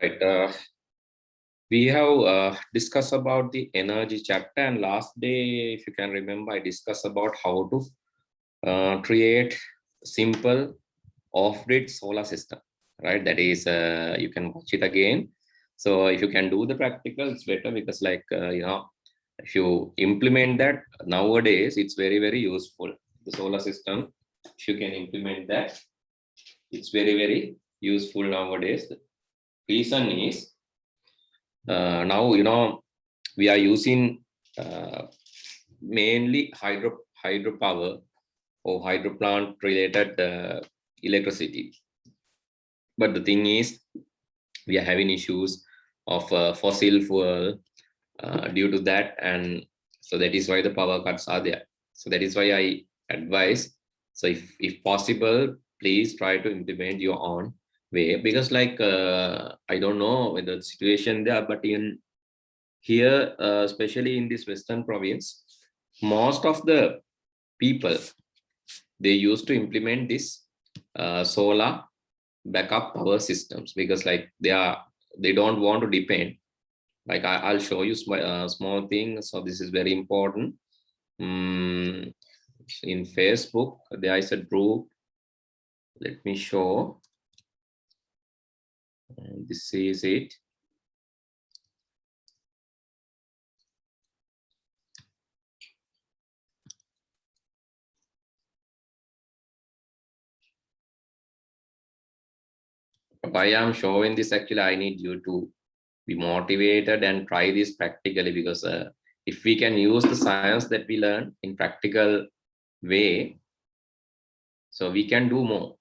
Right. We have discussed about the energy chapter, and last day, if you can remember, I discussed about how to create simple off-grid solar system. Right. That is, you can watch it again. So if you can do the practical, it's better because, like if you implement that nowadays, it's very, very useful. The solar system, if you can implement that, it's very, very useful nowadays. The reason is now we are using mainly hydropower or hydro plant related electricity, but the thing is we are having issues of fossil fuel due to that, and so that is why the power cuts are there. So that is why I advise, so if possible, please try to implement your own way, because like I don't know whether the situation there, but in here especially in this western province, most of the people, they used to implement this solar backup power systems, because like they don't want to depend. Like I'll show you small things. So this is very important. In Facebook there is a group, let me show, and this is it. Why I'm showing this, actually I need you to be motivated and try this practically, because if we can use the science that we learn in practical way, so we can do more.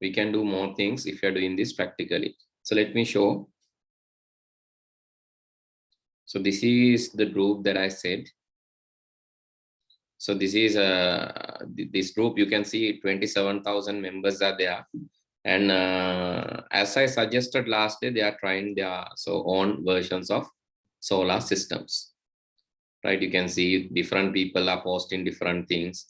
We can do more things if you're doing this practically. So let me show. So this is the group that I said. So this is this group, you can see 27,000 members are there. And as I suggested last day, they are trying their own versions of solar systems. Right, you can see different people are posting different things.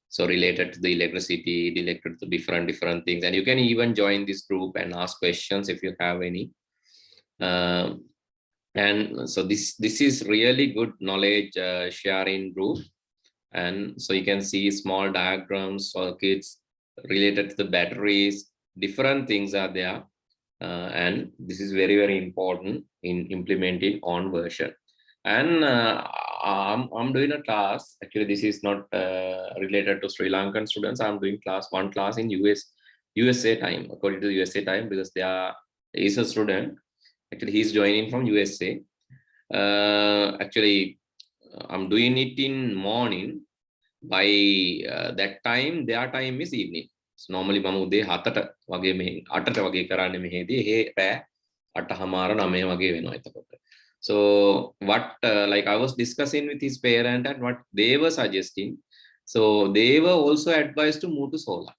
So related to the electricity, related to different things. And you can even join this group and ask questions if you have any. And so this is really good knowledge sharing group. And so you can see small diagrams, circuits related to the batteries, different things are there. And this is very, very important in implementing on version. And I'm doing a class. Actually, this is not related to Sri Lankan students. I'm doing one class in USA time, according to USA time, because there is a student. Actually, he's joining from USA. Actually, I'm doing it in morning. By that time, their time is evening. So normally, මම උදේ 7ට වගේ මෙහි 8ට වගේ කරන්නේ මෙහෙදී. ඒ රෑ 8:00 9 වගේ වෙනවා එතකොට. So what like I was discussing with his parent and what they were suggesting. So they were also advised to move to solar,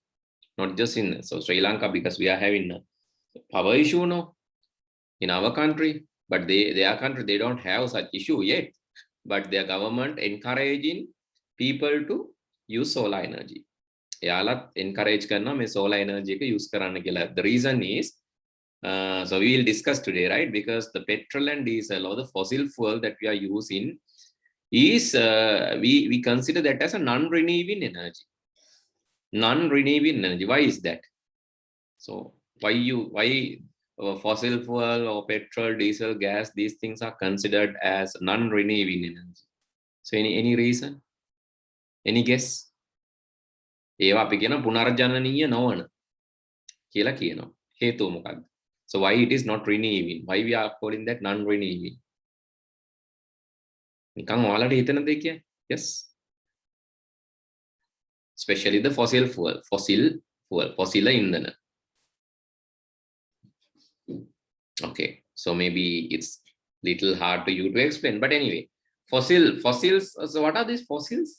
not just in Sri Lanka, because we are having a power issue now in our country, but their country, they don't have such issue yet, but their government encouraging people to use solar energy. එයාලත් encourage කරනවා මේ solar energy එක use කරන්න කියලා. The reason is so we will discuss today, right? Because the petrol and diesel or the fossil fuel that we are using is we consider that as a non-renewable energy. Non-renewable energy. Why is that? So why fossil fuel or petrol, diesel, gas, these things are considered as non-renewable energy? So any reason? Any guess? ඒවා අපි කියන පුනර්ජනනීය නොවන කියලා කියනවා. හේතුව මොකක්ද? So why it is not renewable? Why we are calling that non-renewable? නිකන් ඔයාලට හිතන දෙයක් කිය. Yes. Especially the fossil ඉන්ධන. Okay, so maybe it's little hard to you to explain, but anyway, fossils. So what are these fossils?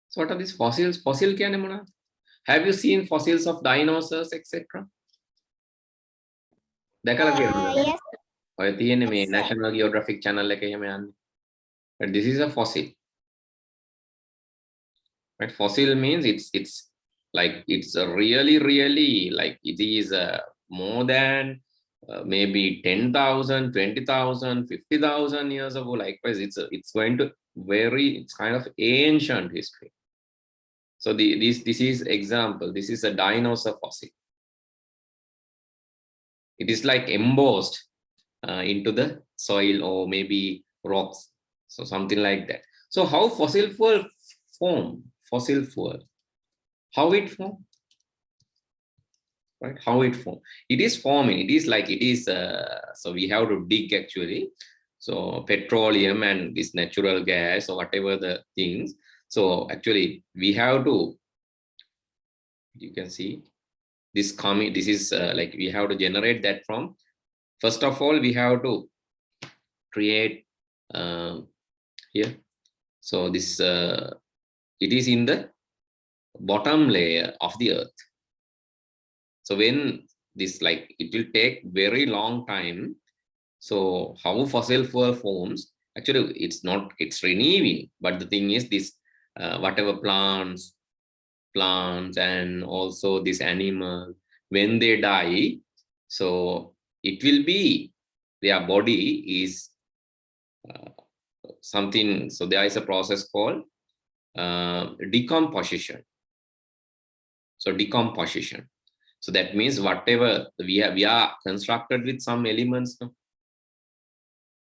So what are these fossils? Fossil කියන්නේ මොනවද? Have you seen fossils of dinosaurs, etc.? දැකලා තියෙනවද? Yes. ඔය තියෙන්නේ මේ National Geographic channel එකේ එහෙම යන්නේ. But this is a fossil. Right? Fossil means it's Like it's a really like it is more than maybe 10,000, 20,000, 50,000 years ago. Likewise, it's going to it's kind of ancient history. So this is example. This is a dinosaur fossil. It is like embossed into the soil or maybe rocks. So something like that. So how fossil fuel form? Fossil fuel. How it form? Right? How it form? It is forming. It is like it is. So we have to dig actually. So petroleum and this natural gas or whatever the things. So actually we have to. You can see this coming. This is like we have to generate that from. First of all, we have to create here. So this it is in the bottom layer of the earth. So when this like it will take very long time. So how fossil fuel forms? Actually, it's renewing. But the thing is this whatever plants and also this animal, when they die, so it will be their body is something. So there is a process called decomposition. So decomposition. So that means whatever we are constructed with some elements. No?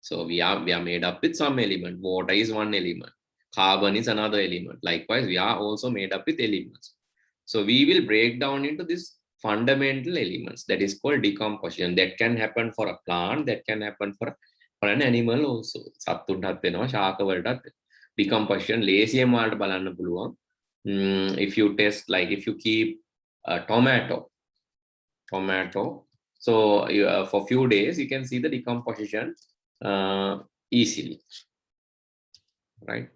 So we are made up with some element. Water is one element. Carbon is another element. Likewise, we are also made up with elements. So we will break down into these fundamental elements. That is called decomposition. That can happen for a plant. That can happen for an animal also. Decomposition. If you test, like if you keep a tomato. So for few days, you can see the decomposition easily, right?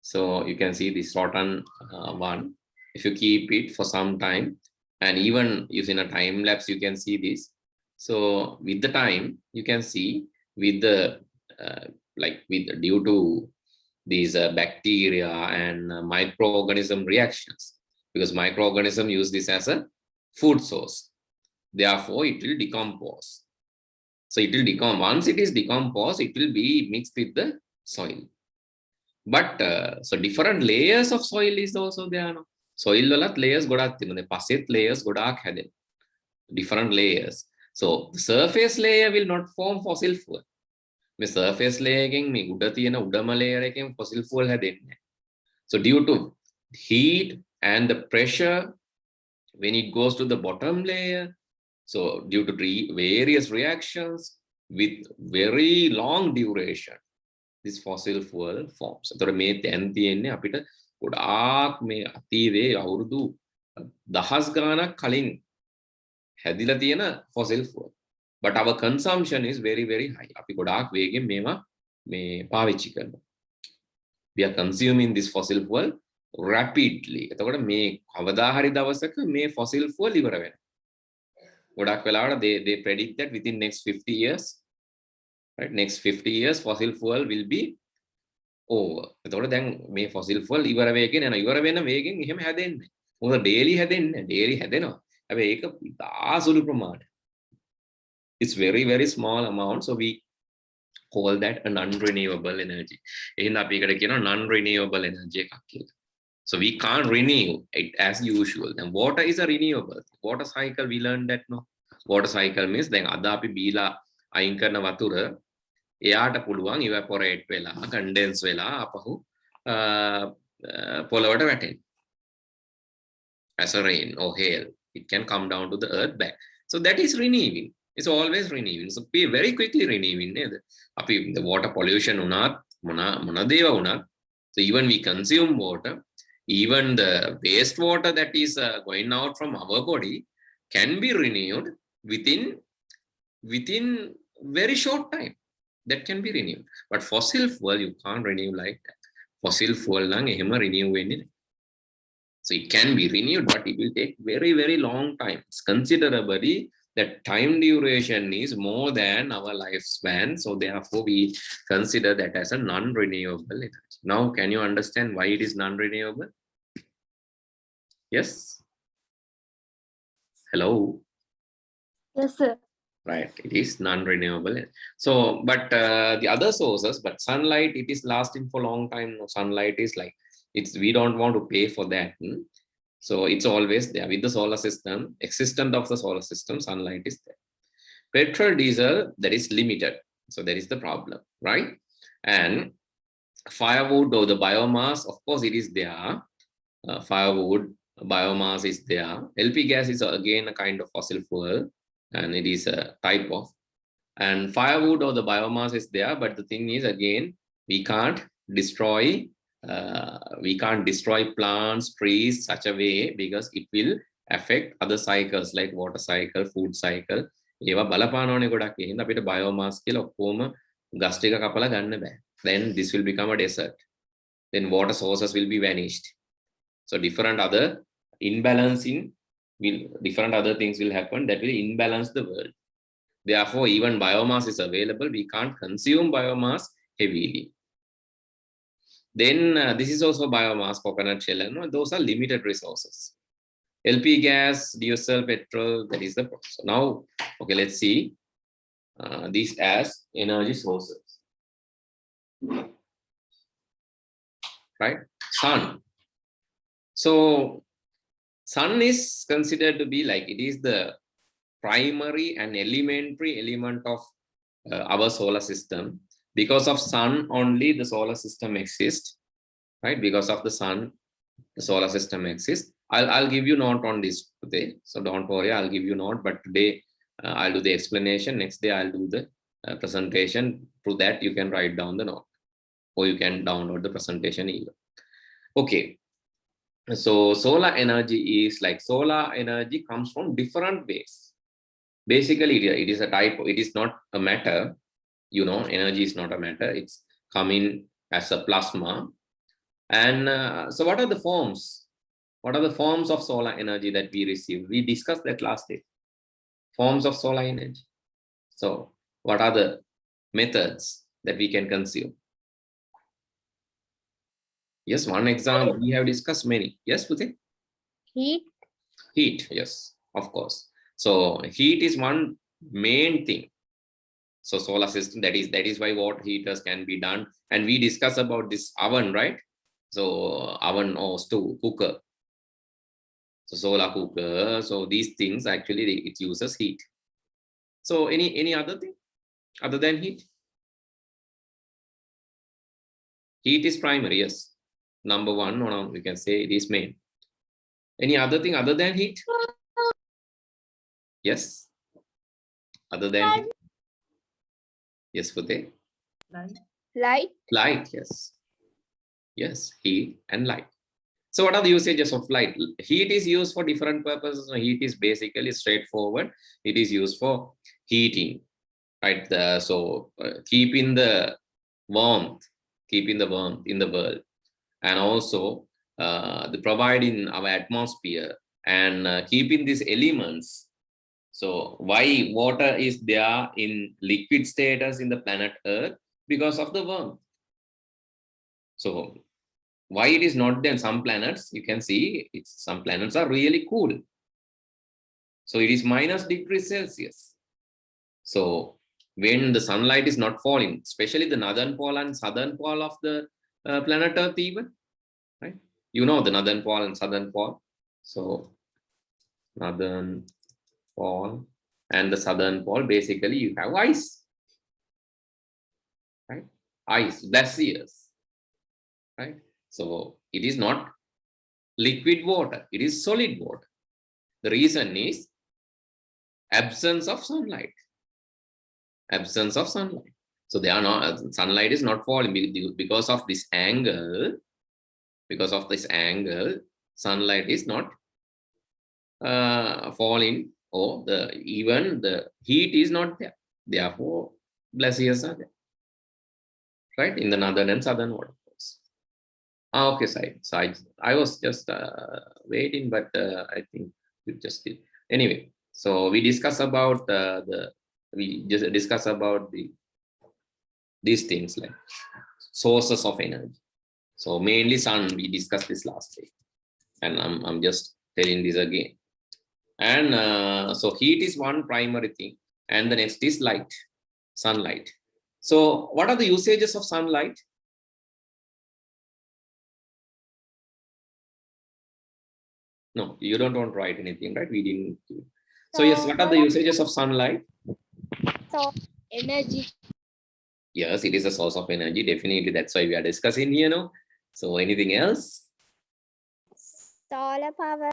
So you can see this rotten one. If you keep it for some time, and even using a time lapse, you can see this. So with the time, you can see with the due to these bacteria and microorganism reactions, because microorganism use this as a food source. Therefore, it will decompose. So it will decompose. Once it is decomposed, it will be mixed with the soil. But so different layers of soil is also there. No? Soil walat layers godak tinne. Paset layers godak hadden. Different layers. So the surface layer will not form fossil fuel. The surface layer again, me uda tiyena udama layer again fossil fuel hadenne. So due to heat and the pressure, when it goes to the bottom layer, so due to various reactions with very long duration, this fossil fuel forms. So මේ දැන් තියෙන්නේ අපිට ගොඩාක් මේ අතීතයේ අවුරුදු දහස් ගාණක් කලින් හැදිලා තියෙන fossil fuel. But our consumption is very high. අපි ගොඩාක් වේගෙන් මේවා මේ පාවිච්චි කරනවා. We are consuming this fossil fuel rapidly. එතකොට මේ කවදා හරි දවසක මේ fossil fuel ඉවර වෙනවා. ගොඩක් වෙලාවට they predict that within next 50 years, right? Next 50 years, fossil fuel will be over. එතකොට දැන් මේ fossil fuel ඉවර වෙගෙන යනවා. ඉවර වෙන වේගෙන් එහෙම හැදෙන්නේ. මොකද daily හැදෙන්නේ. daily හැදෙනවා. හැබැයි ඒක ඉතාසුළු ප්‍රමාණයක්. It's very small amount. So we call that a non-renewable energy. එහෙනම් අපි එකට කියනවා non-renewable energy එකක් කියලා. So we can't renew it as usual. And water is a renewable. Water cycle, we learned that, no? Water cycle means then අද අපි බීලා අයින් කරන වතුර එයාට පුළුවන් evaporate වෙලා condense වෙලා අපහු පොළවට වැටෙන්න. As a rain or hail, it can come down to the earth back. So that is renewing. It's always renewing. So we very quickly renewing. අපි the water pollution උනත් මොන දේව උනත්, so even we consume water, even the wastewater that is going out from our body can be renewed within very short time. That can be renewed. But fossil fuel, you can't renew like that. Fossil fuel lang ehema renew වෙන්නේ. So it can be renewed, but it will take very long time. It's considerably that time duration is more than our lifespan. So therefore we consider that as a non-renewable energy. Now, can you understand why it is non-renewable? Yes. Hello. Yes, sir. Right, it is non-renewable. So, but the other sources, but sunlight, it is lasting for a long time. No, sunlight is like, we don't want to pay for that. So it's always there with the solar system, existence of the solar system, sunlight is there. Petrol, diesel, that is limited. So that is the problem, right? And firewood or the biomass, of course, it is there. Firewood, biomass is there. LP gas is again a kind of fossil fuel, and it is a type of. And firewood or the biomass is there, but the thing is, again, we can't destroy plants, trees such a way, because it will affect other cycles like water cycle, food cycle. ඒවා බලපානවනේ ගොඩක්. එහෙනම් අපිට biomass කියලා ඔක්කොම ගස් ටික කපලා ගන්න බෑ. Then this will become a desert. Then water sources will be vanished. So different other different other things will happen that will imbalance the world. Therefore, even biomass is available. We can't consume biomass heavily. Then this is also biomass, coconut shell, and those are limited resources. LP gas, diesel, petrol, that is the process. Now, okay, let's see these as energy sources. Right? Sun. So, sun is considered to be like, it is the primary and elementary element of our solar system. Because of sun only the solar system exists, right? Because of the sun, the solar system exists. I'll give you note on this today, so don't worry, I'll give you note. But today I'll do the explanation. Next day I'll do the presentation. Through that you can write down the note, or you can download the presentation even. Okay. So solar energy is like, solar energy comes from different ways. Basically, it is a type. It is not a matter. You know, energy is not a matter. It's coming as a plasma. And so what are the forms? What are the forms of solar energy that we receive? We discussed that last day. Forms of solar energy. So what are the methods that we can consume? Yes, one example. We have discussed many. Yes, Puti? Heat. Heat, yes, of course. So heat is one main thing. So solar system, that is why water heaters can be done. And we discuss about this oven, right? So oven or stove, cooker. So solar cooker. So these things actually it uses heat. So any other thing other than heat? Heat is primary, yes. Number one, or we can say it is main. Any other thing other than heat? Yes. Other than heat? Yes, Fute? Light. Light, yes. Yes, heat and light. So what are the usages of light? Heat is used for different purposes. Heat is basically straightforward. It is used for heating, right? So keeping the warmth in the world, and also the providing our atmosphere, and keeping these elements. So why water is there in liquid status in the planet Earth? Because of the warmth. So why it is not there in some planets? You can see some planets are really cool. So it is -°C. So when the sunlight is not falling, especially the northern pole and southern pole of the planet Earth even, right? You know the northern pole and southern pole. So northern pole and the southern pole, basically you have ice, right? Ice, glaciers, right? So it is not liquid water, it is solid water. The reason is absence of sunlight. Absence of sunlight. So they are not, sunlight is not falling because of this angle. Because of this angle, sunlight is not falling, or even the heat is not there. Therefore, glaciers are there, right? In the northern and southern waterfalls. Okay, so I was just waiting, but I think you just did. Anyway, so we discuss about these things like sources of energy. So mainly sun, we discussed this last day, and I'm just telling this again. And so heat is one primary thing, and the next is light, sunlight. So what are the usages of sunlight? No, you don't want to write anything, right? We didn't. So yes, what are the usages of sunlight? So energy. Yes, it is a source of energy. Definitely, that's why we are discussing here, no? So anything else? Solar power.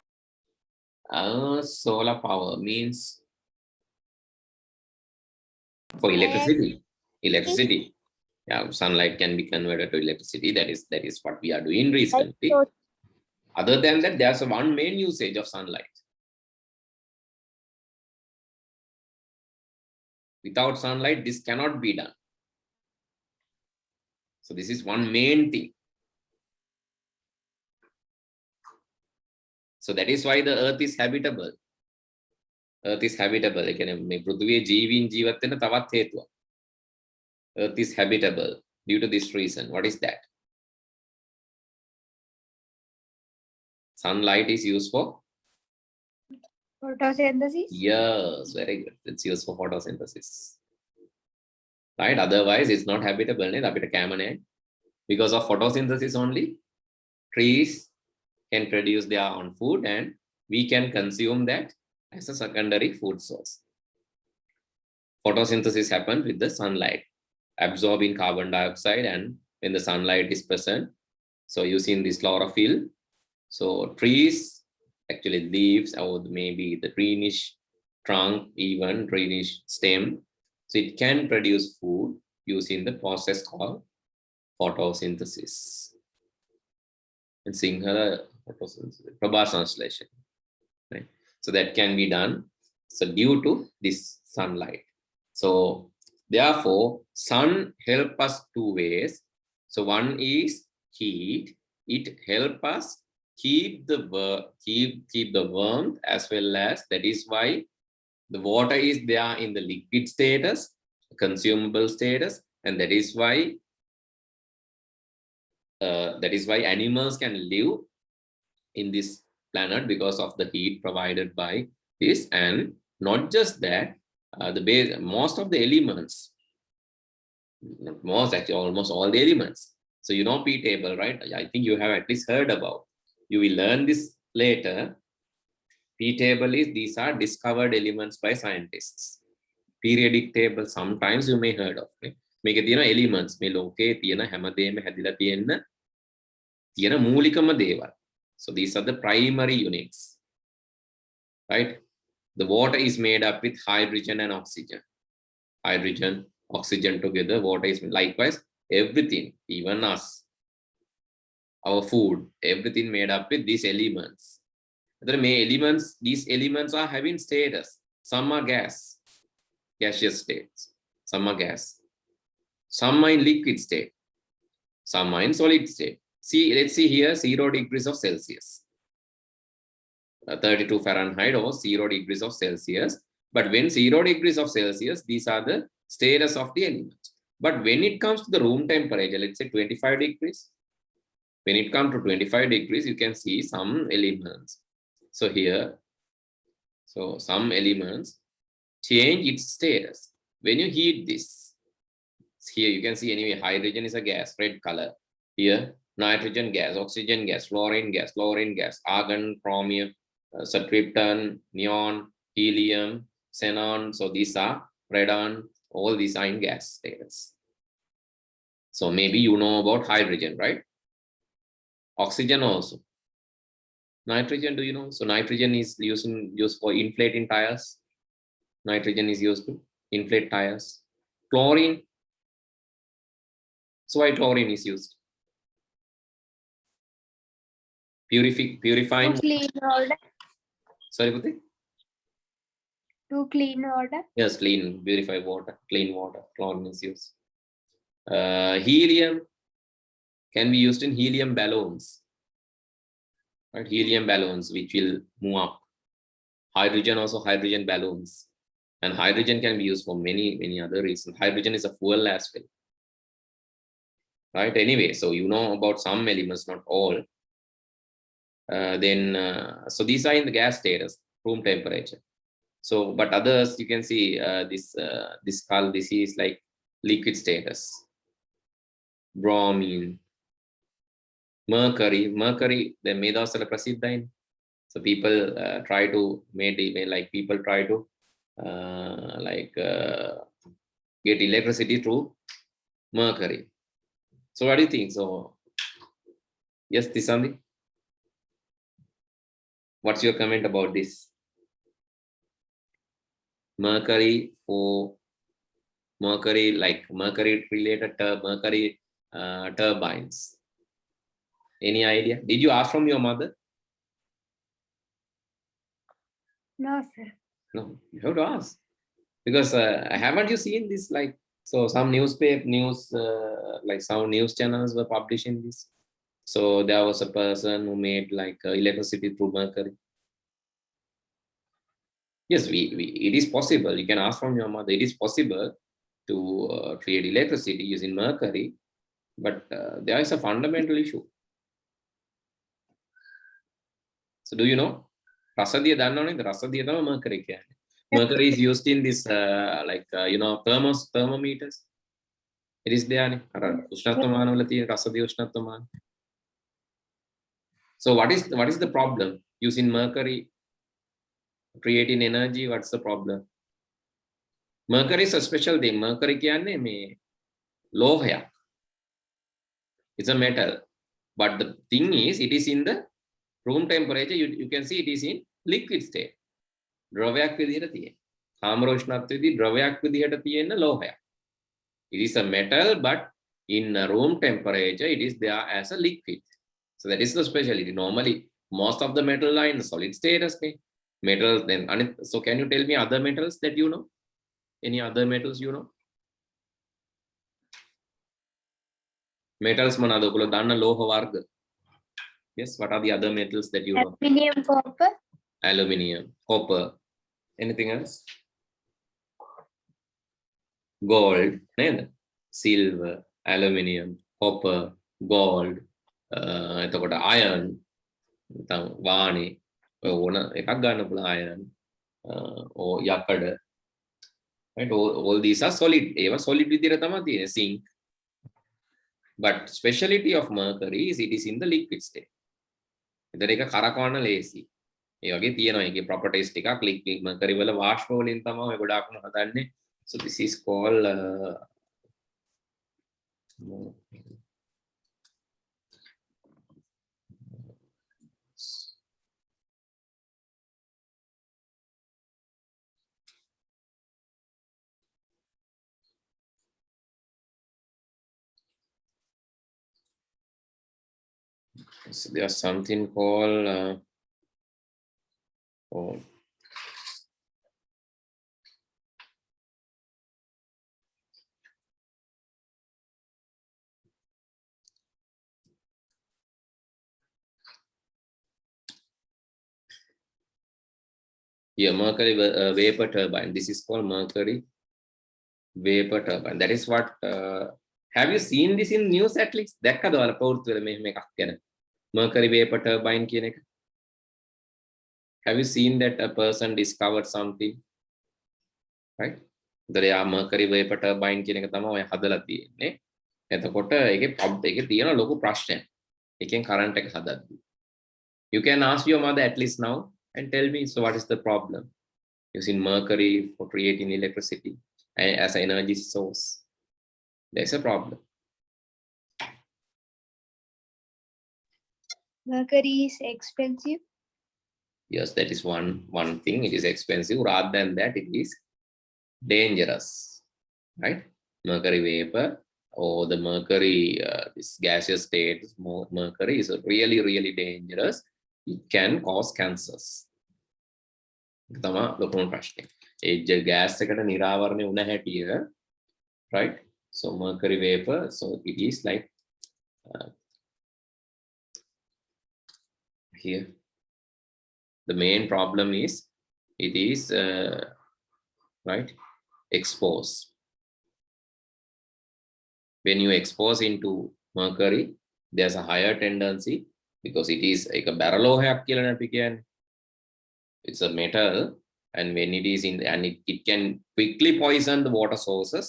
Solar power means for electricity. Electricity. Yeah, sunlight can be converted to electricity. That is what we are doing recently. Other than that, there's one main usage of sunlight. Without sunlight, this cannot be done. So this is one main thing. So that is why the earth is habitable. Earth is habitable. Earth is habitable due to this reason. What is that? Sunlight is used for photosynthesis. Yes, very good. It's used for photosynthesis. Right? Otherwise, it's not habitable. Because of photosynthesis only, trees can produce their own food and we can consume that as a secondary food source. Photosynthesis happens with the sunlight, absorbing carbon dioxide, and when the sunlight is present, so using this chlorophyll, so trees, actually leaves, or maybe the greenish trunk, even greenish stem, so it can produce food using the process called photosynthesis. In Sinhala, Prabha translation, right? So that can be done. So due to this sunlight. So therefore, sun help us two ways. So one is heat. It help us keep the warmth, as well as that is why the water is there in the liquid status, consumable status, and that is why animals can live in this planet because of the heat provided by this. And not just that, most of the elements, not most, actually almost all the elements. So you know P table, right? I think you have at least heard about. You will learn this later. P table is, these are discovered elements by scientists. Periodic table, sometimes you may heard of it. Make it, elements. මේ ලෝකේ තියෙන හැමදේම හැදිලා තියෙන මූලිකම දේවල්. So these are the primary units, right? The water is made up with hydrogen and oxygen. Hydrogen, oxygen together, water is likewise. Everything, even us, our food, everything made up with these elements. These elements are having status. Some are gas, gaseous states. Some are gas. Some are in liquid state. Some are in solid state. See, let's see here, 0 degrees of Celsius. 32 Fahrenheit or 0 degrees of Celsius. But when 0 degrees of Celsius, these are the status of the elements. But when it comes to the room temperature, let's say 25 degrees. When it comes to 25 degrees, you can see some elements. So here, so some elements change its status. When you heat this, here you can see anyway, hydrogen is a gas, red color. Here, nitrogen gas, oxygen gas, fluorine gas, argon, chromium, krypton, neon, helium, xenon. So these are radon, all these are in gas status. So maybe you know about hydrogen, right? Oxygen also. Nitrogen, do you know? So nitrogen is used for inflating tires. Nitrogen is used to inflate tires. Chlorine. So why chlorine is used? Purifying. To clean water. Sorry, Puti? To clean water. Yes, purify water, clean water. Chlorine is used. Helium can be used in helium balloons. Right? Helium balloons, which will move up. Hydrogen also, hydrogen balloons. And hydrogen can be used for many other reasons. Hydrogen is a fuel as well. Right? Anyway, so you know about some elements, not all. So these are in the gas status, room temperature. So, but others you can see this skull, this is like liquid status. Bromine, mercury, the medasala prasidhain. So people try to get electricity through mercury. So what do you think? So yes, Tisandi, what's your comment about this? Mercury related mercury turbines. Any idea? Did you ask from your mother? No, sir. No, you have to ask, because haven't you seen this? Like, so some news some news channels were publishing this. So there was a person who made like electricity through mercury. Yes, it is possible. You can ask from your mother. It is possible to create electricity using mercury, but there is a fundamental issue. So do you know? Rasadiya danna neda? Rasadiya thama mercury කියන්නේ. Mercury is used in this thermometers. It is there නේ. අර උෂ්ණත්වමාන වල තියෙන රසදිය උෂ්ණත්වමාන. So what is the problem using mercury creating energy? What's the problem? Mercury is a special thing. Mercury කියන්නේ මේ ලෝහයක්. It's a metal, but the thing is, it is in the room temperature. You can see it is in liquid state. ද්‍රවයක් විදිහට තියෙන. කාමර උෂ්ණත්වයේදී ද්‍රවයක් විදිහට තියෙන ලෝහයක්. It is a metal, but in a room temperature, it is there as a liquid. So that is the specialty. Normally, most of the metal are in the solid state. Metals. Then, so can you tell me other metals that you know? Any other metals you know? Metals manada ඔයගොල්ලෝ දන්න ලෝහ වර්ග. Yes, what are the other metals that you know? Aluminium, copper. Aluminium, copper. Anything else? Gold, silver, aluminium, copper, gold, එතකොට iron, වාණි, ඕන එකක් ගන්න පුළුවන් iron, or යකඩ. Right? All these are solid. ඒවා solid විදිහට තමයි තියෙන්නේ. Zinc. But speciality of mercury is it is in the liquid state. ඉතින් ඒක කරකවන්න ලේසි. ඒ වගේ තියෙනවා ඒකේ properties ටිකක් liquid mercury වල වාෂ්ප වලින් තමයි ඔය ගොඩාක්ම හදන්නේ. So this is called so there's something called mercury vapor turbine. This is called mercury vapor turbine. That is what have you seen this in news at least? දැක්කද ඔයාලා පොත් වල මෙහෙම එකක් ගැන? Mercury vapor turbine කියන එක. Have you seen that a person discovered something? Right? දරයා mercury vapor turbine කියන එක තමයි ඔය හදලා තියෙන්නේ. එතකොට ඒකේ තියෙන ලොකු ප්‍රශ්නයක්. එකෙන් current එක හදද්දී. You can ask your mother at least now and tell me, so what is the problem using mercury for creating electricity as an energy source? There's a problem. Mercury is expensive. Yes, that is one thing. It is expensive. Rather than that, it is dangerous, right? Mercury vapor or the mercury, this gaseous state, mercury is really, really dangerous. It can cause cancers. Gas නිරාවරණය වුණ හැටිය, right? So mercury vapor, so it is like here. The main problem is it is right, exposed. When you expose into mercury, there's a higher tendency because it is like a barrelෝහයක් කියලා අපි කියන්නේ. It's a metal, and when it is in, and it can quickly poison the water sources.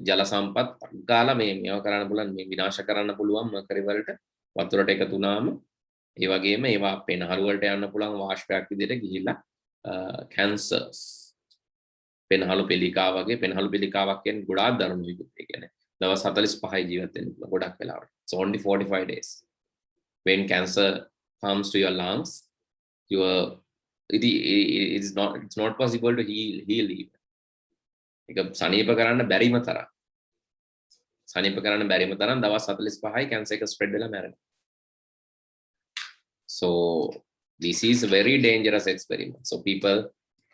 ජල සම්පත් ගාලා මේවා කරන්න පුළුවන්, මේ විනාශ කරන්න පුළුවන් මර්කරි වලට වතුරට එකතු වුණාම. ඒ වගේම ඒවා පෙනහළු වලට යන්න පුළුවන් වාෂ්පයක් විදිහට ගිහිල්ලා කැන්සර්ස්, පෙනහළු පිළිකාව වගේ. පෙනහළු පිළිකාවක් කියන්නේ ගොඩාක් දරුණු විකුත්. ඒ කියන්නේ දවස් 45යි ජීවත් වෙන්න පුළුවන් ගොඩක් වෙලාවට. It's only 45 days. When cancer comes to your lungs, it's not possible to heal even. ඒක සනීප කරන්න බැරිම තරම්. සනීප කරන්න බැරිම තරම් දවස් 45යි කැන්සර් එක ස්ප්‍රෙඩ් වෙලා මැරෙනවා. So this is a very dangerous experiment. So people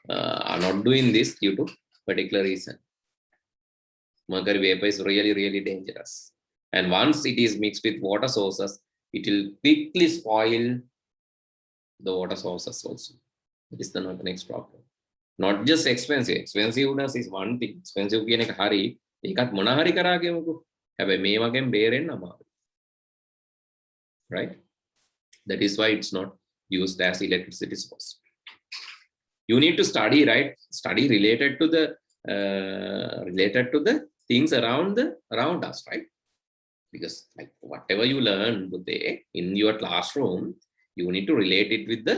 are not doing this due to particular reason. Mercury vapor is really, really dangerous. And once it is mixed with water sources, it will quickly spoil the water sources also. That is the next problem. Not just expensive. Expensiveness is one thing. Expensive කියන එක හරි. ඒකත් මොන හරි කරා කියමුකෝ. හැබැයි මේ වගේම බේරෙන්න අමාරුයි. Right? That is why it's not used as electricity source. You need to study, right? Study related to the things around us, right? Because like whatever you learn today in your classroom, you need to relate it with the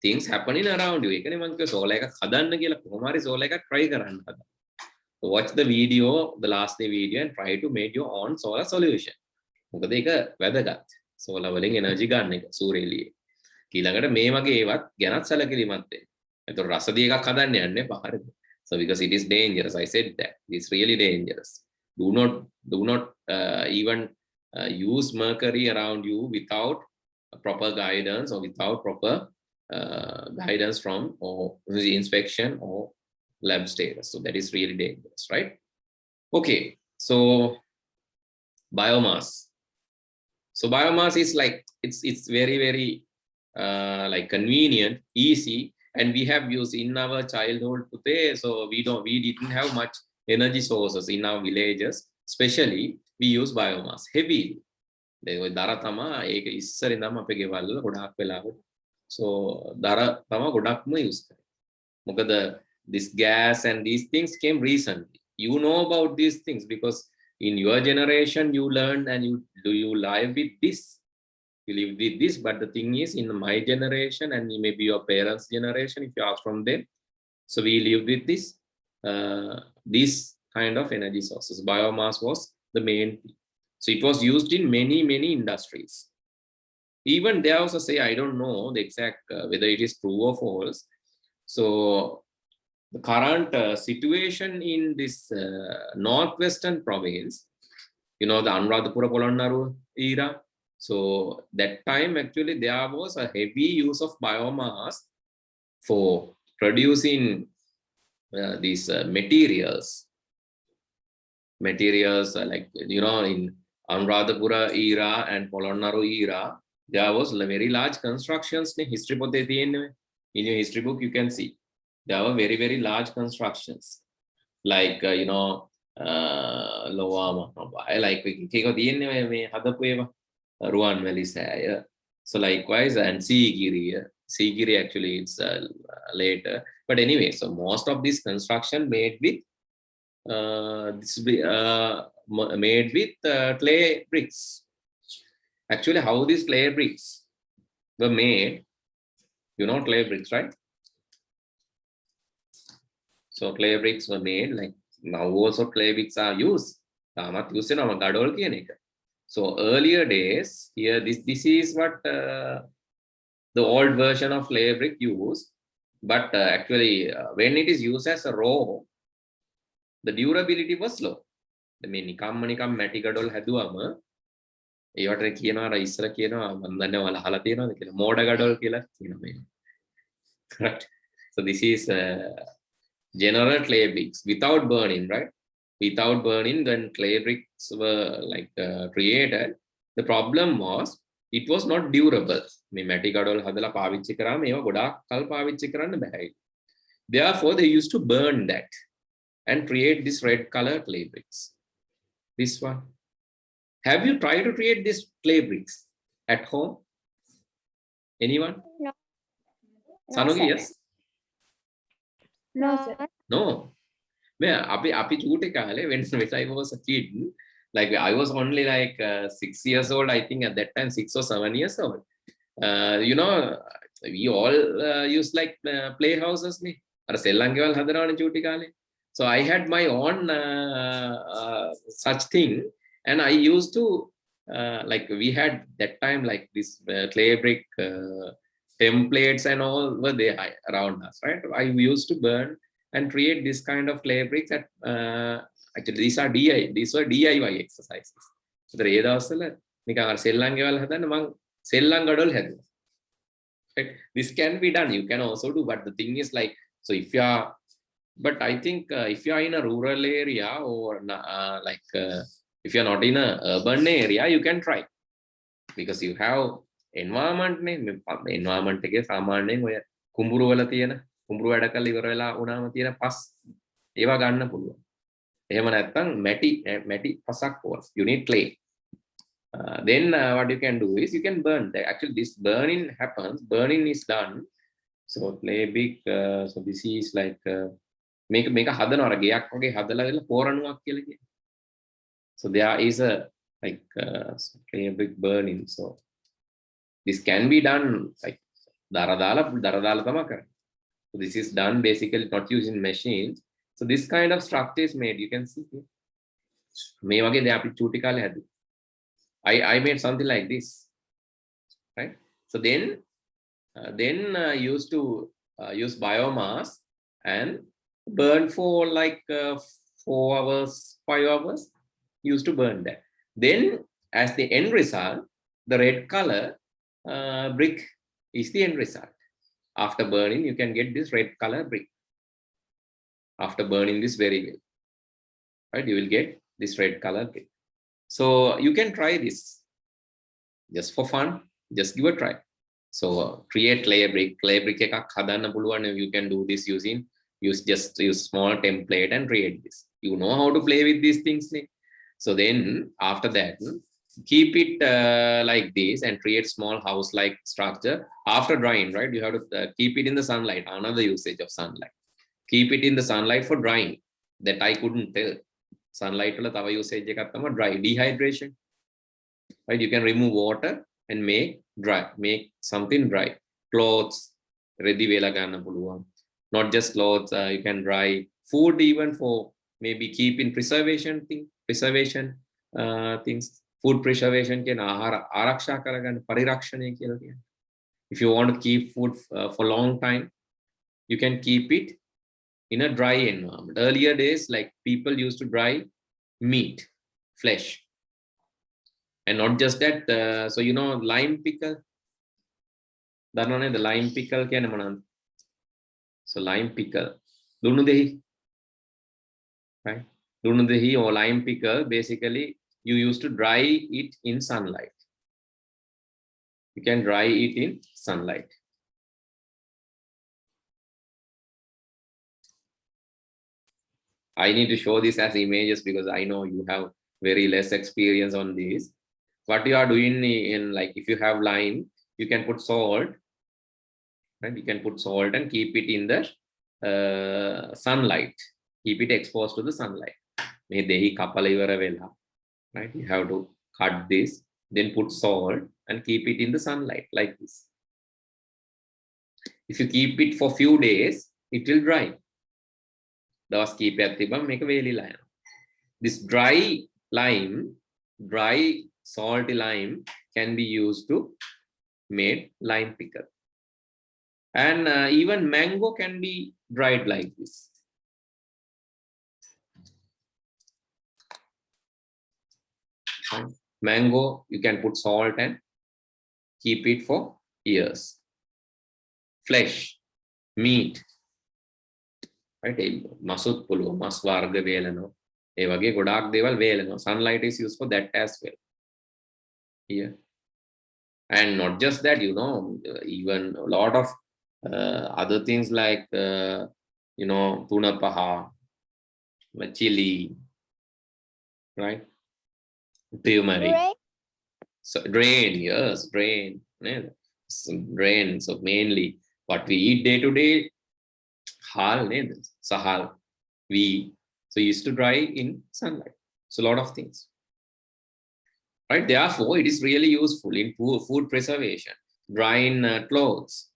things happening around you. ඒකනේ මම කිව්වා solar එකක් හදන්න කියලා. කොහොම හරි solar එකක් try කරන්න හදන්න. So watch the video, the last day video, and try to make your own solar solution. මොකද ඒක වැදගත්. සෝලර් වලින් එනර්ජි ගන්න එක සූර්ය එළියේ. ඊළඟට මේ වගේ ඒවත් ගැනත් සැලකිලිමත් වෙන්න. ඒතකොට රසදී එකක් හදන්න යන්න එපා. හරිද? So because it is dangerous, I said that. It's really dangerous. Do not even use mercury around you without proper guidance or without proper guidance from or inspection or lab status. So that is really dangerous, right? Okay, so biomass. So biomass is like it's very, very like convenient, easy, and we have used in our childhood today. So we didn't have much energy sources in our villages. Especially we use biomass heavily. ඒ දර තමා ඒක ඉස්සර ඉඳන්ම අපේ ගෙවල් වල ගොඩාක් වෙලාවට. So දර තමා ගොඩක්ම use කරේ. මොකද this gas and these things came recently. You know about these things because in your generation you learned and you live with this. You live with this, but the thing is in my generation and maybe your parents' generation, if you ask from them, so we live with this kind of energy sources. Biomass was the main thing. So it was used in many industries. Even they also say, I don't know the exact whether it is true or false. So the current situation in this northwestern province, you know, the Anuradhapura Polonnaruwa era. So that time actually there was a heavy use of biomass for producing these materials like, you know, in Anuradhapura era and Polonnaruwa era, there was very large constructions. In your history book you can see there were very, very large constructions like you know like Ruanveli Saya. So likewise, and Sigiri actually it's later. But anyway, so most of this construction made with clay bricks. Actually, how these clay bricks were made, you know, clay bricks, right? So clay bricks were made, like now also clay bricks are used. So earlier days, here this is what the old version of clay brick used. But actually, when it is used as a raw, the durability was low. I mean, නිකම්ම මැටි ගඩොල් හැදුවම ඒවට කියනවා ඉස්සර කියනවා මම දන්නේ ඔයාලා අහලා තියෙනවද කියලා මෝඩ ගඩොල් කියලා කියනවා මේ. Correct. So this is general clay bricks without burning, right? Without burning, when clay bricks were like created, the problem was it was not durable. මේ මැටි ගඩොල් හදලා පාවිච්චි කරාම ඒවා ගොඩාක් කල් පාවිච්චි කරන්න බෑ. Therefore, they used to burn that and create this red color clay bricks. This one. Have you tried to create these clay bricks at home? Anyone? No. Sanugi, yes? No, sir. No. Api chute kaale, when I was a kid, like I was only like 6 years old, I think at that time, 6 or 7 years old. You know, we all used like playhouses. So I had my own such thing, and I used to like we had that time like this clay brick templates and all were there around us, right? I used to burn and create this kind of clay bricks at actually these were DIY exercises. So the right? This can be done, you can also do, but the thing is like, so if you are, but I think if you are in a rural area or if you're not in a urban area, you can try, because you have environment environment එකේ සාමාන්‍යයෙන් ඔය කුඹුරු වල තියෙන කුඹුරු වැඩ කරලා ඉවර වෙලා වුණාම තියෙන පස් ඒවා ගන්න පුළුවන්. එහෙම නැත්නම් මැටි පසක් ඕන. You need clay. Then what you can do is you can burn. Actually this burning happens, burning is done. So clay brick, so this is like මේක හදනවා අර ගෙයක් වගේ හදලා වෙලා පෝරණුවක් කියලා කියනවා. So there is a like clay brick burning. So this can be done like daradala තමයි කරන්නේ. So this is done basically not using machines. So this kind of structure is made. You can see here. මේ වගේ දැන් අපි චූටි කාලේ හැදුවා. I made something like this, right? So then used to use biomass and burn for like 4 hours, 5 hours. Used to burn that. Then as the end result, the red color brick is the end result. After burning, you can get this red color brick. After burning this very well, right? You will get this red color brick. So you can try this just for fun. Just give a try. So create clay brick එකක් හදන්න පුළුවන්. You can do this use small template and create this. You know how to play with these things. So then after that, keep it like this and create small house like structure. After drying, right, you have to keep it in the sunlight. Another usage of sunlight. Keep it in the sunlight for drying. That I couldn't tell. Sunlight වල තව usage එකක් තමයි dry, dehydration, right? You can remove water and make something dry. Clothes ready වෙලා ගන්න පුළුවන්. Not just clothes, you can dry food even for maybe keeping preservation things. Food preservation කියන ආහාර ආරක්ෂා කරගන්න පරිරක්ෂණය කියලා කියන්නේ. If you want to keep food for long time, you can keep it in a dry environment. Earlier days, like people used to dry meat, flesh, and not just that. So you know, lime pickle. Danone the lime pickle kiyane monand. So lime pickle, dunu dehi, right? Dunu dehi or lime pickle. Basically, you used to dry it in sunlight. You can dry it in sunlight. I need to show this as images because I know you have very less experience on this. What you are doing in like if you have lime, you can put salt, right? You can put salt and keep it in the sunlight. Keep it exposed to the sunlight. Right? You have to cut this, then put salt and keep it in the sunlight like this. If you keep it for few days, it will dry. This dry salty lime can be used to make lime pickle. And even mango can be dried like this. Mango, you can put salt and keep it for years. Flesh, meat, right? Masut pulu, mas varga velano. ඒ වගේ ගොඩාක් දේවල් වේලනවා. Sunlight is used for that as well. Here. And not just that, you know, even a lot of other things like, you know, tuna paha, chili, right? Turmeric. So drain, yes, drain. rain. So mainly what we eat day to day, hal, sahal, we so used to dry in sunlight. So a lot of things. Right? Therefore, it is really useful in food preservation, drying clothes,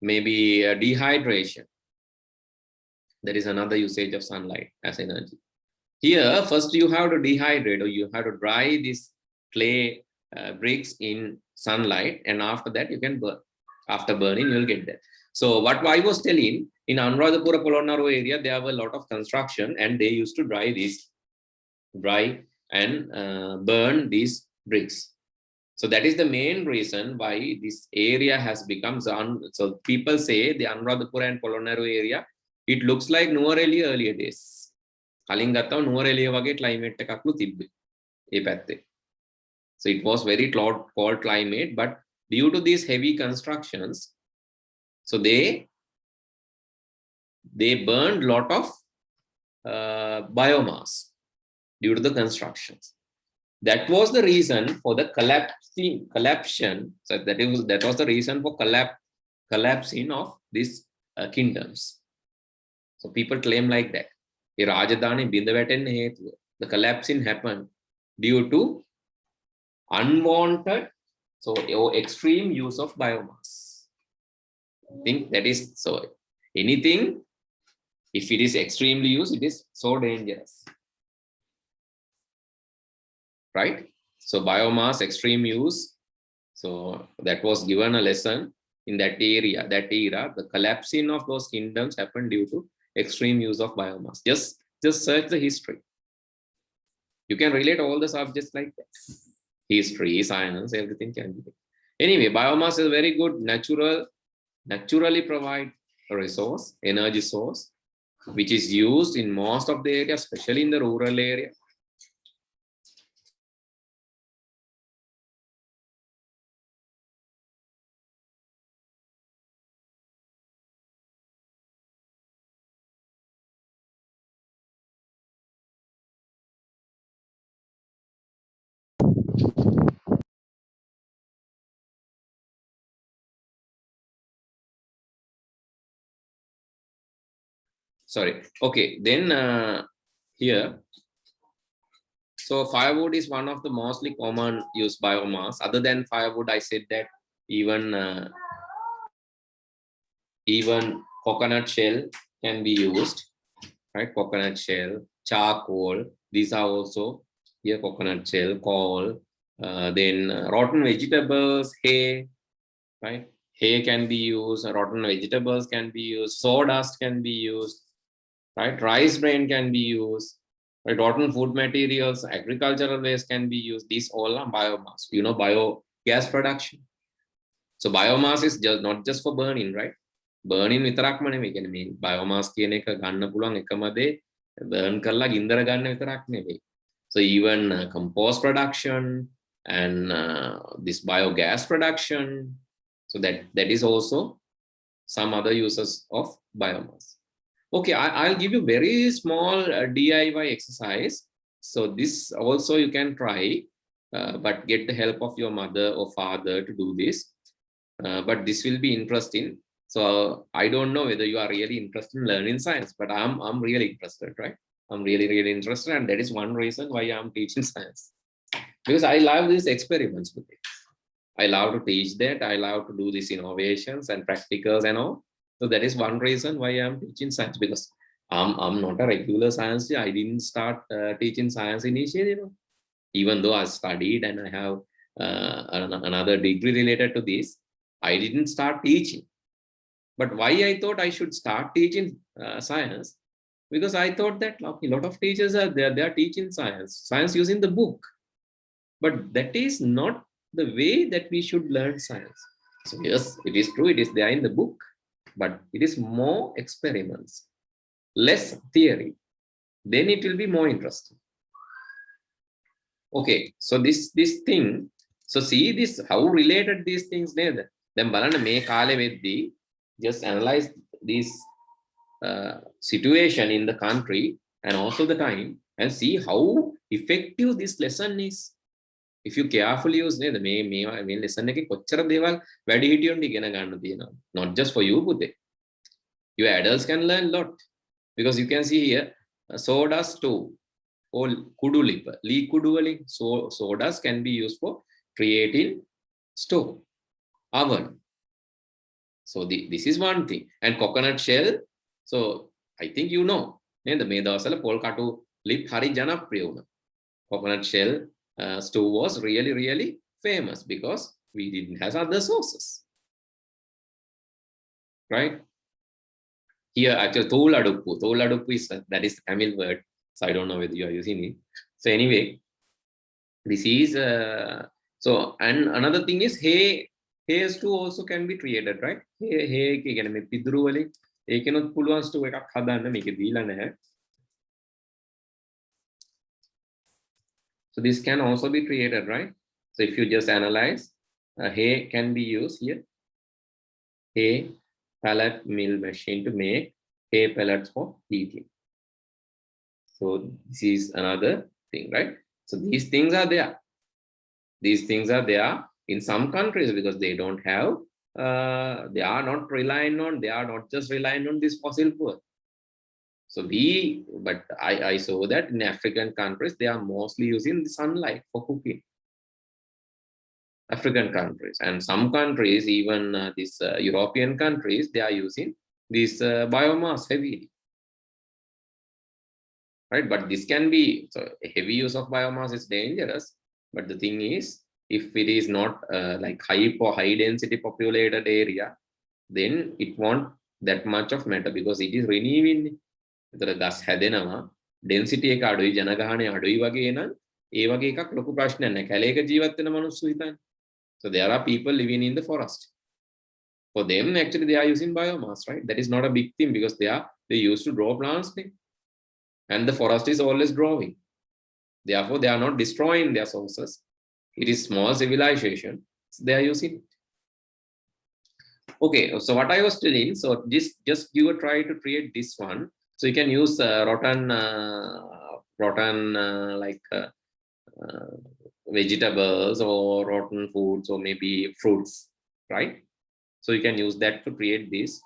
maybe dehydration. That is another usage of sunlight as energy. Here, first you have to dehydrate, or you have to dry these clay bricks in sunlight, and after that you can burn. After burning, you will get that. So what I was telling, in Anuradhapura Polonnaru area, there were a lot of construction, and they used to dry and burn these bricks. So that is the main reason why this area has become so people say the Anuradhapura and Polonnaru area, it looks like Nuwareliya earlier days. කලින් ගත්තම නුවරඑළිය වගේ climate එකක්ලු තිබ්බේ ඒ පැත්තේ. So it was very cold climate, but due to these heavy constructions, so they burned lot of biomass due to the constructions. That was the reason for the collapsion. So that was the reason for collapsing of these kingdoms. So people claim like that. The collapsing happened due to unwanted, so extreme use of biomass. I think that is so. Anything, if it is extremely used, it is so dangerous, right? So biomass extreme use. So that was given a lesson in that area, that era. The collapsing of those kingdoms happened due to extreme use of biomass. Just search the history. You can relate all the subjects like that. History, science, everything can be there. Anyway, biomass is very good, naturally provide a resource, energy source, which is used in most of the area, especially in the rural area. Sorry. Okay, then here, so firewood is one of the mostly common used biomass. Other than firewood, I said that even coconut shell can be used, right? Coconut shell, charcoal, these are also here. Coconut shell, coal, then rotten vegetables, hay, right? Hay can be used, rotten vegetables can be used, sawdust can be used, right? Rice bran can be used, right? Rotten food materials, agricultural waste can be used. These all are biomass. You know, biogas production. So biomass is just not just for burning, right? Burning විතරක්ම නෙමෙයි. කියන්නේ මේ biomass කියන එක ගන්න පුළුවන් එකම දේ burn කරලා ගින්දර ගන්න විතරක් නෙමෙයි. So even compost production and this biogas production. So that is also some other uses of biomass. Okay, I'll give you very small DIY exercise. So this also you can try, but get the help of your mother or father to do this. But this will be interesting. So I don't know whether you are really interested in learning science, but I'm really interested, right? I'm really interested, and that is one reason why I'm teaching science, because I love these experiments with it. I love to teach that. I love to do these innovations and practicals and all. So that is one reason why I'm teaching science, because I'm not a regular science teacher. I didn't start teaching science initially, you know. Even though I studied and I have another degree related to this, I didn't start teaching. But why I thought I should start teaching science? Because I thought that a lot of teachers are there, they are teaching science using the book. But that is not the way that we should learn science. So yes, it is true, it is there in the book, but it is more experiments, less theory. Then it will be more interesting. Okay, so this thing, so see this, how related these things there. Then බලන්න මේ කාලේ වෙද්දී just analyze this situation in the country and also the time, and see how effective this lesson is. if you carefully use මේ lesson එකේ කොච්චර දේවල් වැඩි හිටියොන්ට ඉගෙන ගන්න තියෙනවා. Not just for you, පුතේ. Your adults can learn a lot because you can see here sawdust stove or kudu lip lee kudu වලින් sawdust can be used for creating stove, oven. So this is one thing. And coconut shell, so I think you know නේද මේ දවස්වල පොල් කටු lip හරි ජනප්‍රිය වුණා. Coconut shell stove was really famous because we didn't have other sources, right? Here actually tholaduppu is that is Tamil word, so I don't know whether you are using it. So anyway, this is so, and another thing is hay stove also can be created, right? hay කියන්නේ මේ පිදුරු වලින් ඒකෙනොත් පුළුවන් stove එකක් හදන්න, මේක දීලා නැහැ. So this can also be created, right? So if you just analyze, hay can be used here. Hay pellet mill machine to make hay pellets for heating. So this is another thing, right? So these things are there. These things are there in some countries because they don't have, they are not just relying on this fossil fuel. So but I saw that in African countries, they are mostly using the sunlight for cooking. African countries, and some countries, even these European countries, they are using this biomass heavily, right? But this can be, so heavy use of biomass is dangerous. But the thing is, if it is not like high density populated area, then it won't that much of matter because it is renewing. The gas හැදෙනවා, density එක අඩුයි, ජනගහනය අඩුයි වගේ නම් ඒ වගේ එකක් ලොකු ප්‍රශ්නයක් නැහැ. කැලේක ජීවත් වෙන මිනිස්සු හිතන්නේ. So there are people living in the forest. For them, actually, they are using biomass, right? That is not a big thing because they used to grow plants, and the forest is always growing. Therefore, they are not destroying their sources. It is small civilization. So they are using it. Okay, so what I was telling, so just give a try to create this one. So you can use rotten vegetables or rotten foods or maybe fruits, right? So you can use that to create this.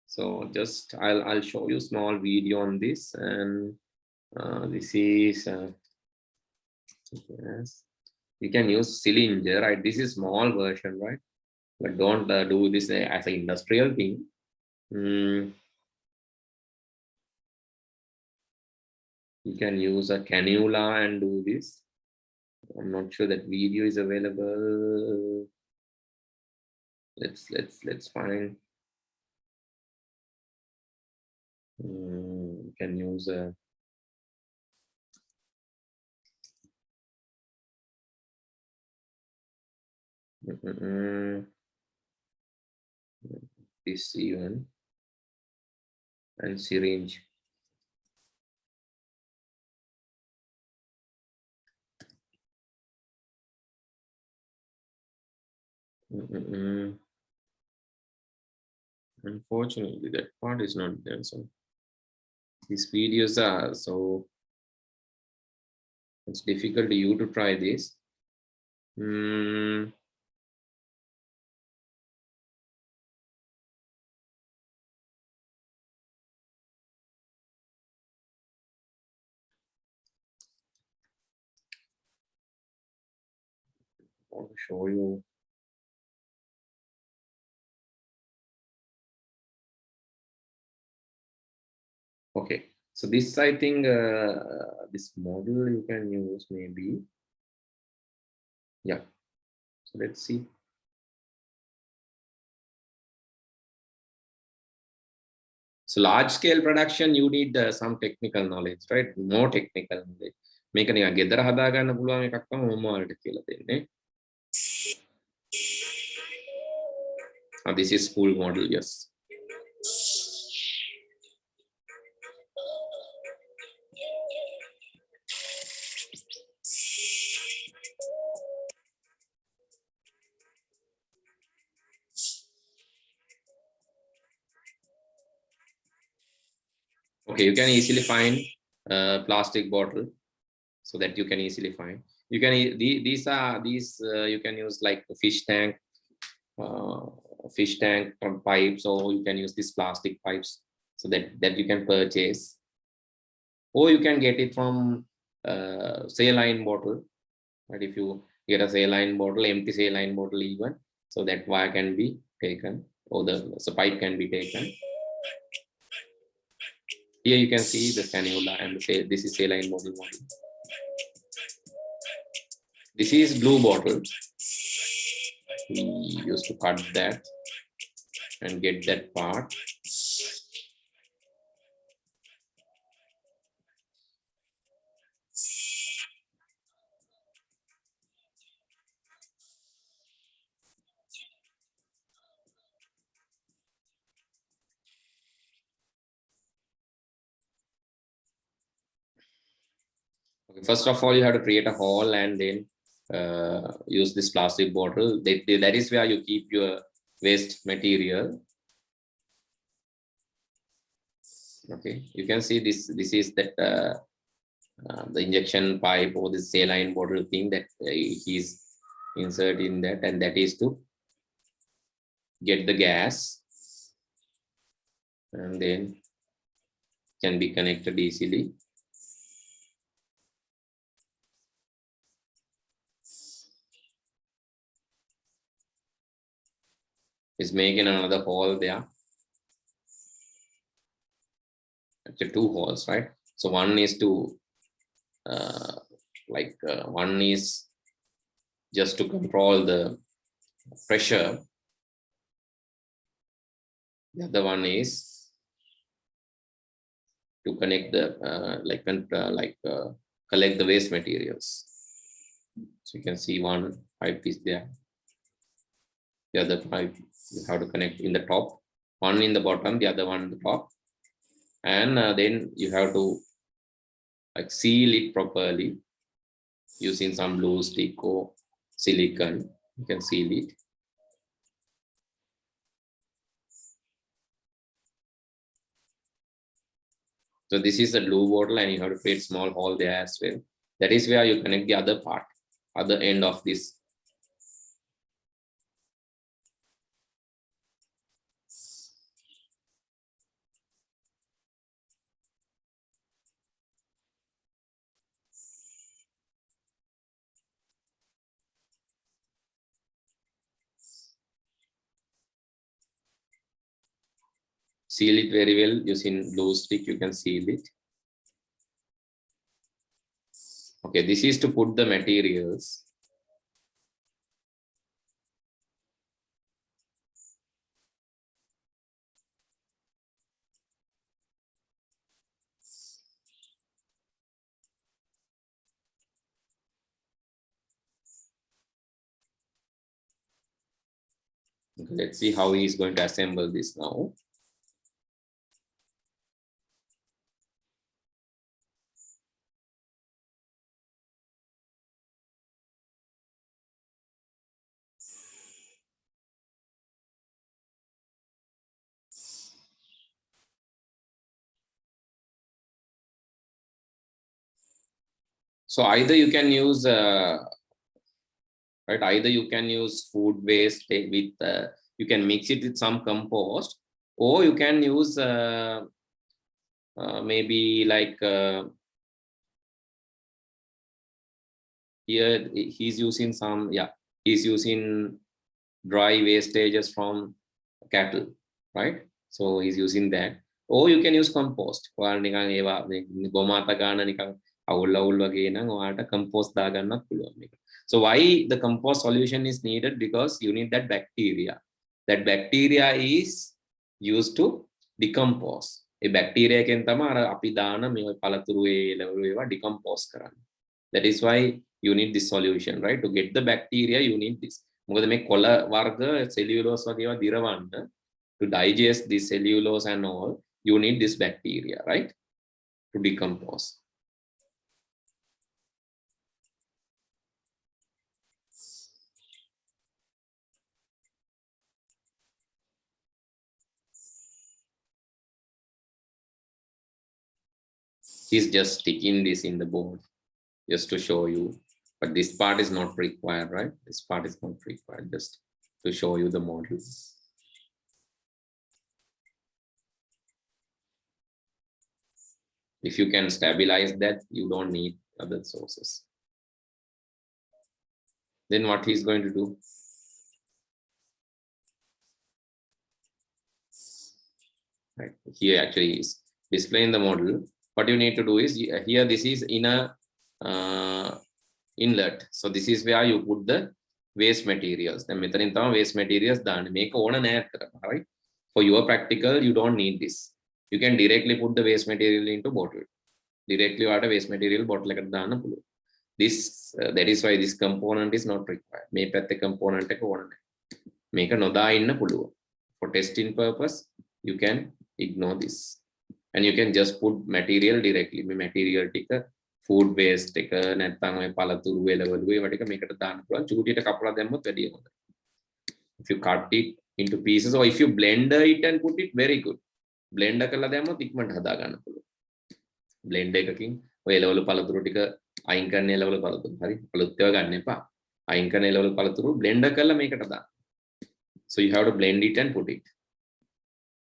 So just I'll show you small video on this, and this is yes, you can use cylinder, right? This is small version, right? But don't do this as an industrial thing. You can use a cannula and do this. I'm not sure that video is available. Let's find. You can use a this even and syringe. Unfortunately, that part is not there. So these videos are so it's difficult for you to try this. I want to show you. Okay, so this I think this model you can use maybe. Yeah, so let's see. So large scale production, you need some technical knowledge, right? More technical knowledge. මේක නිකන් ගෙදර හදා ගන්න පුළුවන් එකක් තමයි මම ඔයාලට කියලා දෙන්නේ. This is school model, yes. Okay, you can easily find a plastic bottle, so that you can easily find. You can these you can use like a fish tank pipes, or you can use these plastic pipes, so that you can purchase, or you can get it from saline bottle. But if you get a saline bottle, empty saline bottle even, so that wire can be taken, or the pipe can be taken. Here you can see the cannula, and this is saline bottle one. This is blue bottle. We used to cut that and get that part. Okay, first of all, you have to create a hole and then use this plastic bottle. That is where you keep your waste material. Okay, you can see this is that the injection pipe, or the saline bottle thing that he's inserting that, and that is to get the gas, and then can be connected easily. Is making another hole there. Actually, two holes, right? So one is to one is just to control the pressure. The other one is to connect the collect the waste materials. So you can see one pipe is there. The other pipe you have to connect in the top, one in the bottom, the other one in the top, and then you have to like seal it properly using some glue stick or silicone. You can seal it. So this is the glue bottle, and you have to create small hole there as well. That is where you connect the other part, other end of this. Seal it very well using glue stick. You can seal it. Okay, this is to put the materials. Okay, let's see how he is going to assemble this now. So either you can use right, either you can use food waste with you can mix it with some compost, or you can use maybe like here he's using some, he's using dry wastages from cattle, right? So he's using that, or you can use compost. So why the compost solution is needed? Because you need that bacteria. That bacteria is used to decompose. A bacteria can decompose. That is why you need this solution, right? To get the bacteria, you need this. Cellulose to digest the cellulose and all, you need this bacteria, right? To decompose. He's just sticking this in the board just to show you But this part is not required, right? This part is not required, just to show you the model. If you can stabilize that, you don't need other sources. Then what he's going to do? Right. Here actually is displaying the model. What you need to do is here, this is inner inlet. So this is where you put the waste materials. Then methane waste materials done. Make own right? For your practical, you don't need this. You can directly put the waste material into bottle. Directly water waste material bottle. This that is why this component is not required. Make the component make a noda in a pulu. For testing purpose, you can ignore this. And you can just put material directly. Material take a food waste, take a natang palaturu make it a dan. If you cut it into pieces, or if you blend it and put it, very good. Blend a blend king, level palaturu tika, ainkan level palaturu, palutga ainkan level palaturu, blend a color make it a dan. So you have to blend it and put it.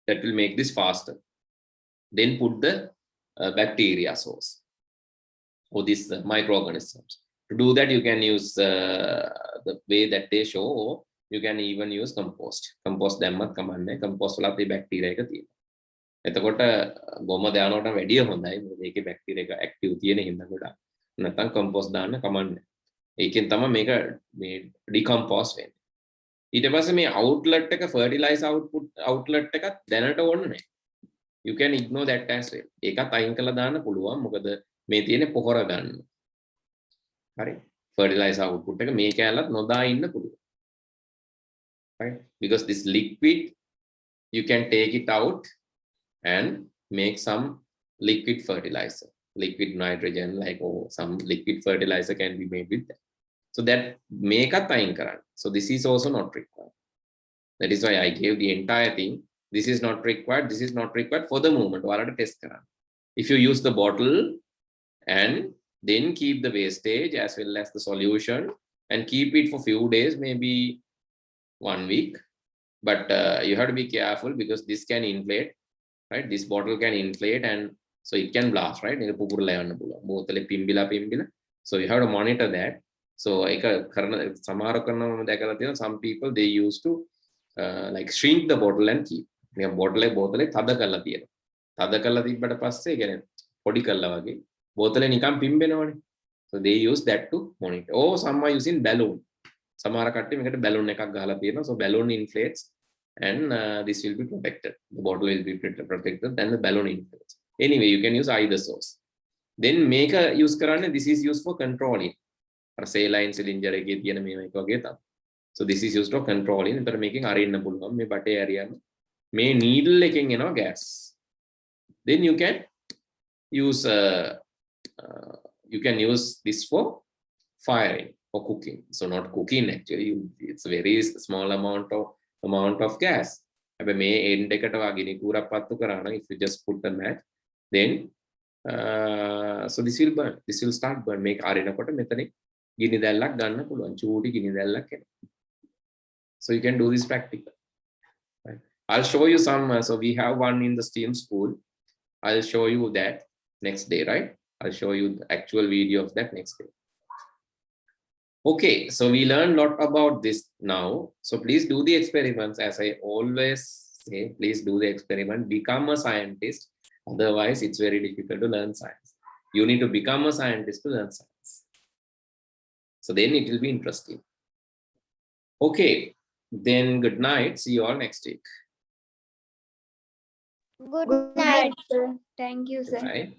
That will make this faster. Then put the bacteria source or this microorganisms. To do that, you can use the way that they show, or you can even use compost. Compost dammat command compost wala bacteria එක තියෙනවා. එතකොට ගොම දානකොට වැඩිය හොඳයි. මොකද ඒකේ bacteria එක active තියෙන හින්දා ගොඩක්. නැත්නම් compost දාන්න command නැහැ. ඒකෙන් තමයි මේක මේ decompose වෙන්නේ. ඊට පස්සේ මේ outlet එක fertilizer outlet එකත් දැනට ඕනේ නැහැ. You can ignore that as well. ඒකත් අයින් කරලා දාන්න පුළුවන්. මොකද මේ තියෙන්නේ පොහොර ගන්න. හරි. fertilizer output එක මේ කැලලත් නොදා ඉන්න පුළුවන්. Right? Because this liquid, you can take it out and make some liquid fertilizer, liquid nitrogen, like some liquid fertilizer can be made with that. So that make a time current. So this is also not required. That is why I gave the entire thing. This is not required. This is not required for the moment. Test if you use the bottle and then keep the wastage as well as the solution and keep it for few days, maybe 1 week. But you have to be careful because this can inflate. Right, this bottle can inflate and so it can blast, right? So you have to monitor that. So some people, they used to like shrink the bottle and keep bottle thada kalla tiyena thada kalla tibbata passe kene podi kalla wage bottle nikan pimbenawani. So they use that to monitor. Oh, some are using balloon. Samara katte mekata balloon ekak gahala tiyena. So balloon inflates and this will be protected. The bottle will be protected and the balloon inflates. Anyway, you can use either source. Then make a use karanne. This is used for controlling. Saline cylinder ekේ තියෙන මේවා එක වගේ තමයි. So this is used for controlling. But making අරින්න පුළුවන් මේ බටේ area මේ needle එකෙන් එනවා gas. Then you can use this for firing, for cooking. So not cooking actually. It's a very small amount of gas. If you just put the match, then so this will burn. This will start burn. Make arena කොට මෙතන ගිනි දැල්ලක් ගන්න පුළුවන්. චූටි ගිනි දැල්ලක් එනවා. So you can do this practical. Right? I'll show you some. So we have one in the STEAM school. I'll show you that next day, right? I'll show you the actual video of that next day. Okay, so we learned a lot about this now. So please do the experiments. As I always say, please do the experiment. Become a scientist. Otherwise, it's very difficult to learn science. You need to become a scientist to learn science. So then it will be interesting. Okay, then good night. See you all next week. Good night, sir. Thank you, sir. Bye.